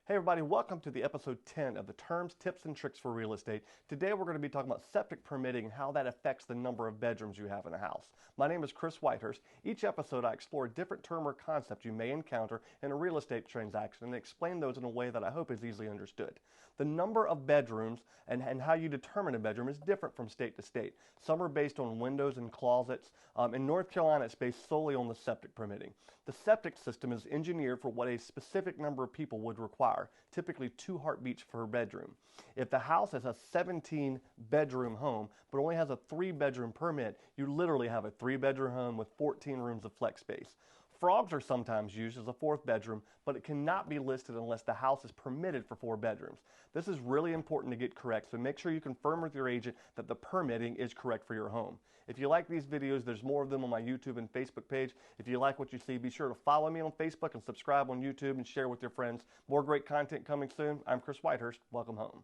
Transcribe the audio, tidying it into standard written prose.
Hey everybody, welcome to the episode 10 of the Terms, Tips, and Tricks for Real Estate. Today we're going to be talking about septic permitting and how that affects the number of bedrooms you have in a house. My name is Chris Whitehurst. Each episode I explore a different term or concept you may encounter in a real estate transaction and explain those in a way that I hope is easily understood. The number of bedrooms and how you determine a bedroom is different from state to state. Some are based on windows and closets. In North Carolina, it's based solely on the septic permitting. The septic system is engineered for what a specific number of people would require. Typically 2 heartbeats per bedroom. If the house is a 17-bedroom home but only has a 3-bedroom permit, you literally have a 3-bedroom home with 14 rooms of flex space. Frogs are sometimes used as a 4th bedroom, but it cannot be listed unless the house is permitted for 4 bedrooms. This is really important to get correct, so make sure you confirm with your agent that the permitting is correct for your home. If you like these videos, there's more of them on my YouTube and Facebook page. If you like what you see, be sure to follow me on Facebook and subscribe on YouTube and share with your friends. More great content coming soon. I'm Chris Whitehurst. Welcome home.